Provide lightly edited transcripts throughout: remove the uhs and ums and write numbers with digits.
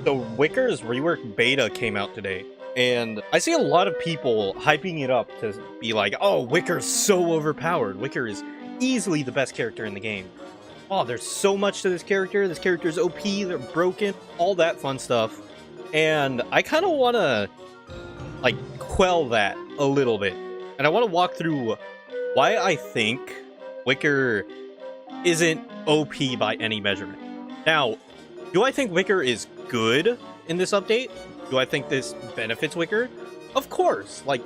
So Wicker's rework beta came out today, and I see a lot of people hyping it up to be like, oh, Wicker's so overpowered. Wicker is easily the best character in the game. Oh, there's so much to this character. This character's OP, they're broken, all that fun stuff. And I kind of want to, like, quell that a little bit. And I want to walk through why I think Wicker isn't OP by any measurement. Now, do I think Wicker is good in this update? Do I think this benefits Wicker? Of course. Like,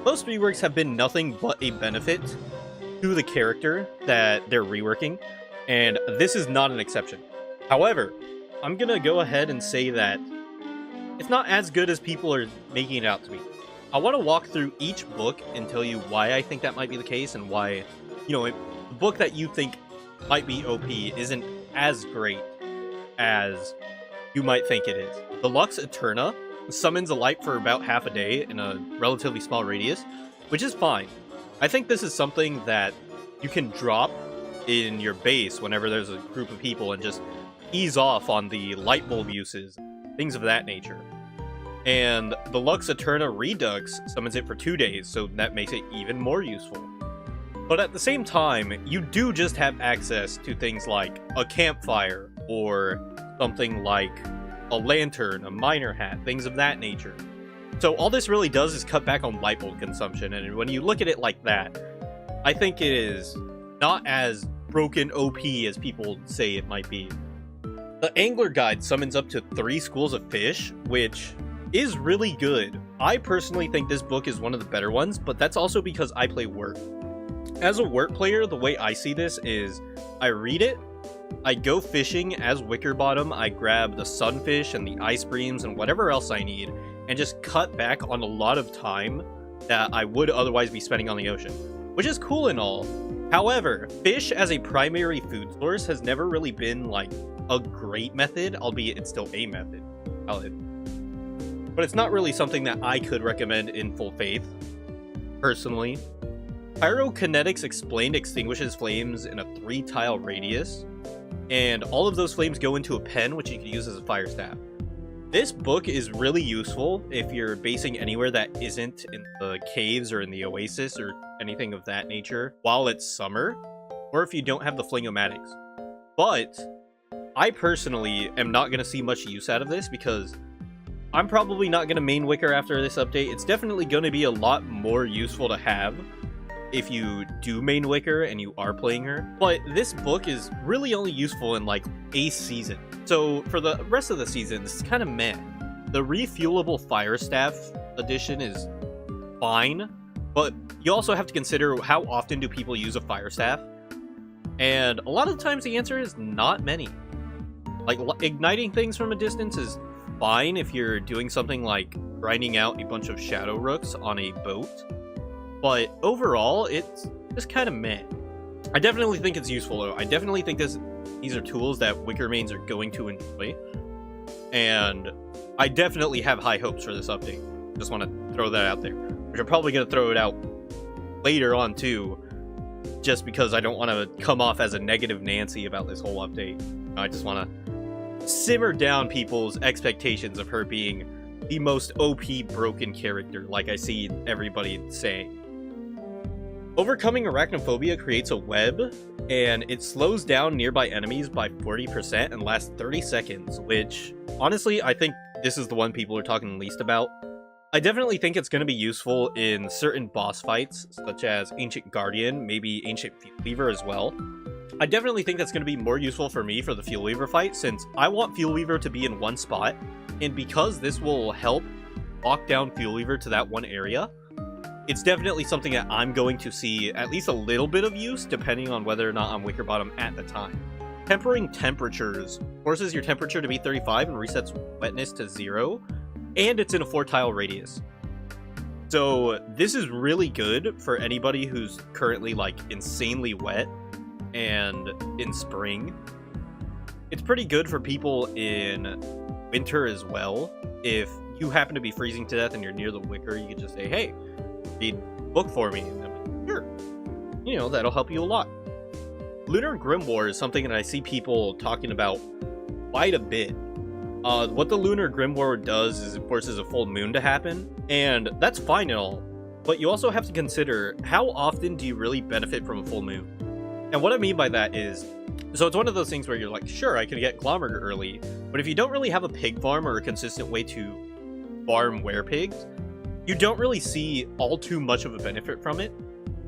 most reworks have been nothing but a benefit to the character that they're reworking, and this is not an exception. However, I'm gonna go ahead and say that it's not as good as people are making it out to be. I want to walk through each book and tell you why I think that might be the case, and why, the book that you think might be OP isn't as great as you might think it is. The Lux Aterna summons a light for about half a day in a relatively small radius, which is fine. I think this is something that you can drop in your base whenever there's a group of people and just ease off on the light bulb uses, things of that nature. And the Lux Aterna Redux summons it for 2 days, so that makes it even more useful. But at the same time, you do just have access to things like a campfire, or something like a lantern, a miner hat, things of that nature. So all this really does is cut back on light bulb consumption, and when you look at it like that, I think it is not as broken OP as people say it might be. The Angler Guide summons up to 3 schools of fish, which is really good. I personally think this book is one of the better ones, but that's also because I play Wort. As a Wort player, the way I see this is, I read it, I go fishing as Wickerbottom, I grab the sunfish and the ice breams and whatever else I need, and just cut back on a lot of time that I would otherwise be spending on the ocean, which is cool and all. However, fish as a primary food source has never really been, like, a great method, albeit it's still a method. But it's not really something that I could recommend in full faith, personally. Pyrokinetics Explained extinguishes flames in a 3-tile radius, and all of those flames go into a pen, which you can use as a fire staff. This book is really useful if you're basing anywhere that isn't in the caves or in the oasis or anything of that nature while it's summer, or if you don't have the flingomatics. But I personally am not going to see much use out of this because I'm probably not going to main Wicker after this update. It's definitely going to be a lot more useful to have if you do main Wicker and you are playing her. But this book is really only useful in, like, a season. So for the rest of the season, this is kind of meh. The refuelable Fire Staff edition is fine, but you also have to consider how often do people use a Fire Staff. And a lot of the times the answer is not many. Like, igniting things from a distance is fine if you're doing something like grinding out a bunch of Shadow Rooks on a boat, but overall, it's just kind of meh. I definitely think it's useful, though. I definitely think these are tools that Wicker mains are going to enjoy, and I definitely have high hopes for this update. Just want to throw that out there, which I'm probably going to throw it out later on, too, just because I don't want to come off as a negative Nancy about this whole update. I just want to simmer down people's expectations of her being the most OP broken character, like I see everybody saying. Overcoming arachnophobia creates a web, and it slows down nearby enemies by 40% and lasts 30 seconds, which, honestly, I think this is the one people are talking least about. I definitely think it's going to be useful in certain boss fights, such as Ancient Guardian, maybe Ancient Fuel Weaver as well. I definitely think that's going to be more useful for me for the Fuel Weaver fight, since I want Fuel Weaver to be in one spot, and because this will help lock down Fuel Weaver to that one area, it's definitely something that I'm going to see at least a little bit of use, depending on whether or not I'm Wickerbottom at the time. Tempering temperatures forces your temperature to be 35 and resets wetness to 0, and it's in a 4-tile radius. So this is really good for anybody who's currently, like, insanely wet and in spring. It's pretty good for people in winter as well. If you happen to be freezing to death and you're near the Wicker, you can just say, hey, read book for me, and I'm like, sure. That'll help you a lot. Lunar Grimoire is something that I see people talking about quite a bit. What the Lunar Grimoire does is it forces a full moon to happen, and that's fine and all, but you also have to consider how often do you really benefit from a full moon. And what I mean by that is, so it's one of those things where you're like, sure, I can get Glommer early, but if you don't really have a pig farm or a consistent way to farm werepigs, you don't really see all too much of a benefit from it,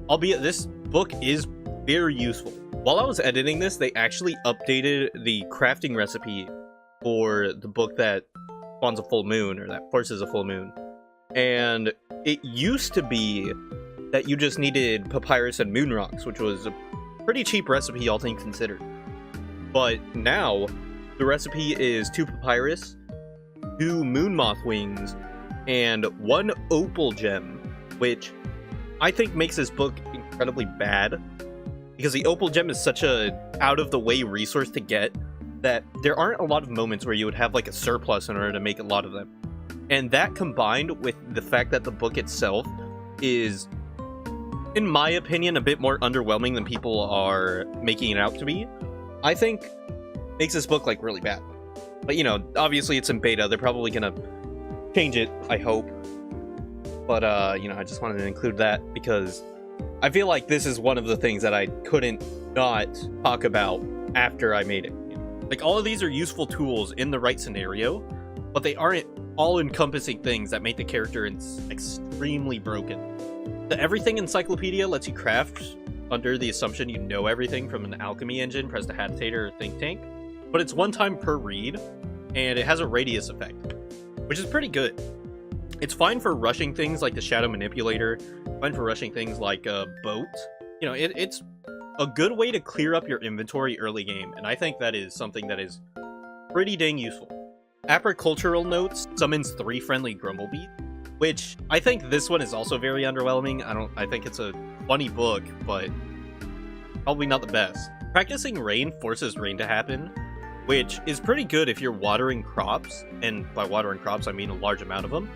albeit this book is very useful. While I was editing this, they actually updated the crafting recipe for the book that spawns a full moon, or that forces a full moon. And it used to be that you just needed papyrus and moon rocks, which was a pretty cheap recipe, all things considered. But now, the recipe is 2 papyrus, 2 moon moth wings, and 1 opal gem, which I think makes this book incredibly bad, because the opal gem is such a out-of-the-way resource to get that there aren't a lot of moments where you would have like a surplus in order to make a lot of them. And that combined with the fact that the book itself is, in my opinion, a bit more underwhelming than people are making it out to be, I think makes this book like really bad. But you know, obviously it's in beta, they're probably gonna change it, I hope. But you know, I just wanted to include that because I feel like this is one of the things that I couldn't not talk about after I made it. Like, all of these are useful tools in the right scenario, but they aren't all-encompassing things that make the character extremely broken. The Everything Encyclopedia lets you craft under the assumption you know everything from an alchemy engine, prestidigitator, or think tank, but it's 1 time per read, and it has a radius effect, which is pretty good. It's fine for rushing things like the Shadow Manipulator, fine for rushing things like a boat. You know, it's a good way to clear up your inventory early game, and I think that is something that is pretty dang useful. Apricultural notes summons 3 friendly Grumblebees, which I think this one is also very underwhelming. I think it's a funny book, but probably not the best. Practicing rain forces rain to happen, which is pretty good if you're watering crops, and by watering crops I mean a large amount of them,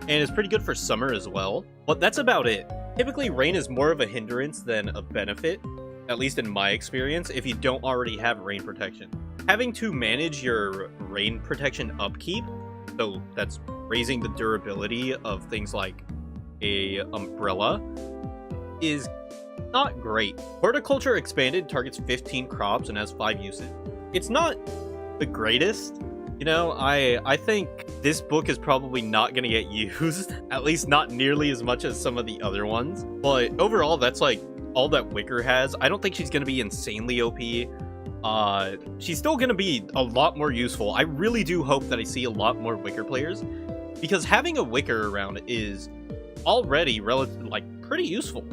and it's pretty good for summer as well, but that's about it. Typically rain is more of a hindrance than a benefit, at least in my experience, if you don't already have rain protection. Having to manage your rain protection upkeep, so that's raising the durability of things like a umbrella, is not great. Horticulture Expanded targets 15 crops and has 5 uses. It's not the greatest. You know, I think this book is probably not going to get used, at least not nearly as much as some of the other ones. But overall, that's like all that Wicker has. I don't think she's going to be insanely OP. She's still going to be a lot more useful. I really do hope that I see a lot more Wicker players, because having a Wicker around is already pretty useful.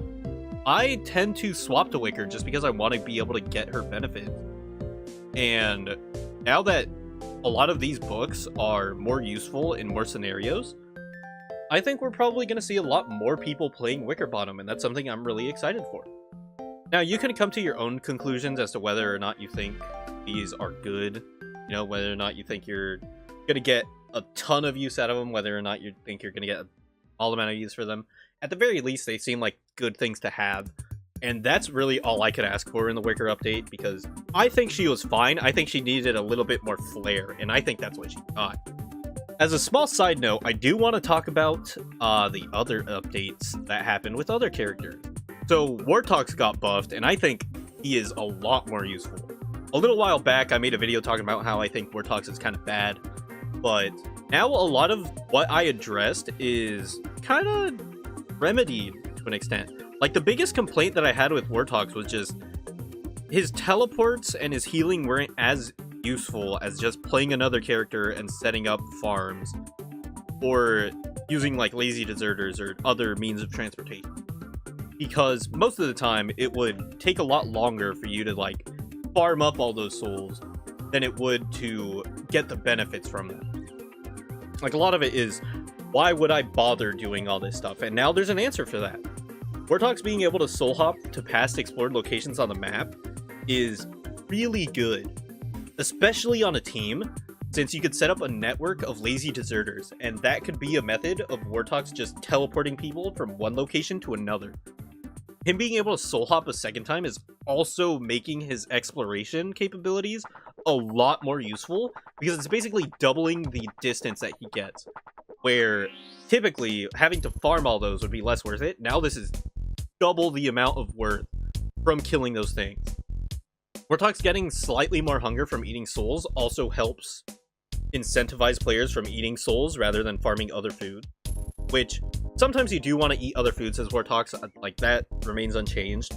I tend to swap to Wicker just because I want to be able to get her benefits. And now that a lot of these books are more useful in more scenarios, I think we're probably going to see a lot more people playing Wickerbottom, and that's something I'm really excited for. Now, you can come to your own conclusions as to whether or not you think these are good, you know, whether or not you think you're going to get a ton of use out of them, whether or not you think you're going to get a small amount of use for them. At the very least, they seem like good things to have, and that's really all I could ask for in the Wicker update, because I think she was fine. I think she needed a little bit more flair, and I think that's what she got. As a small side note, I do want to talk about the other updates that happened with other characters. So, Wortox got buffed, and I think he is a lot more useful. A little while back, I made a video talking about how I think Wortox is kind of bad, but now a lot of what I addressed is kind of remedied to an extent. Like, the biggest complaint that I had with Wortox was just his teleports and his healing weren't as useful as just playing another character and setting up farms, or using like lazy deserters or other means of transportation. Because most of the time it would take a lot longer for you to like farm up all those souls than it would to get the benefits from them. Like, a lot of it is, why would I bother doing all this stuff? And now there's an answer for that. Wortox being able to soul hop to past explored locations on the map is really good, especially on a team, since you could set up a network of lazy deserters, and that could be a method of Wortox just teleporting people from one location to another. Him being able to soul hop a second time is also making his exploration capabilities a lot more useful, because it's basically doubling the distance that he gets, where typically having to farm all those would be less worth it. Now this is double the amount of worth from killing those things. Wortox getting slightly more hunger from eating souls also helps incentivize players from eating souls rather than farming other food, which sometimes you do want to eat other foods as Wortox, like that remains unchanged.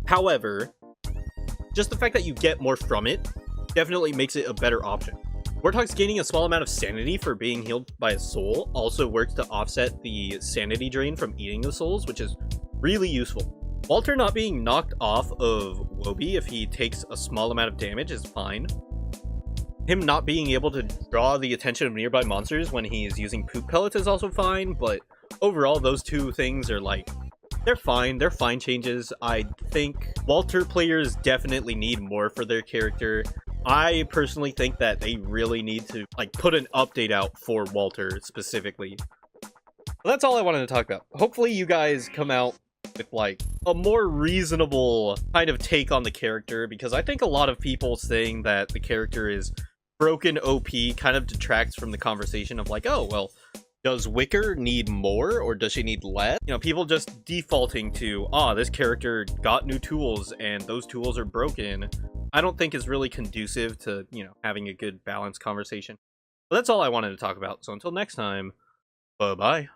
However, just the fact that you get more from it definitely makes it a better option. Wortox gaining a small amount of sanity for being healed by a soul also works to offset the sanity drain from eating the souls, which is really useful. Walter not being knocked off of Wobie if he takes a small amount of damage is fine. Him not being able to draw the attention of nearby monsters when he's using poop pellets is also fine, but overall those two things are like, they're fine changes. I think Walter players definitely need more for their character. I personally think that they really need to like put an update out for Walter specifically. But that's all I wanted to talk about. Hopefully you guys come out with like a more reasonable kind of take on the character, because I think a lot of people saying that the character is broken OP kind of detracts from the conversation of like, oh, well, does Wicker need more or does she need less? You know, people just defaulting to, this character got new tools and those tools are broken, I don't think is really conducive to, you know, having a good balanced conversation. But that's all I wanted to talk about. So until next time, bye-bye.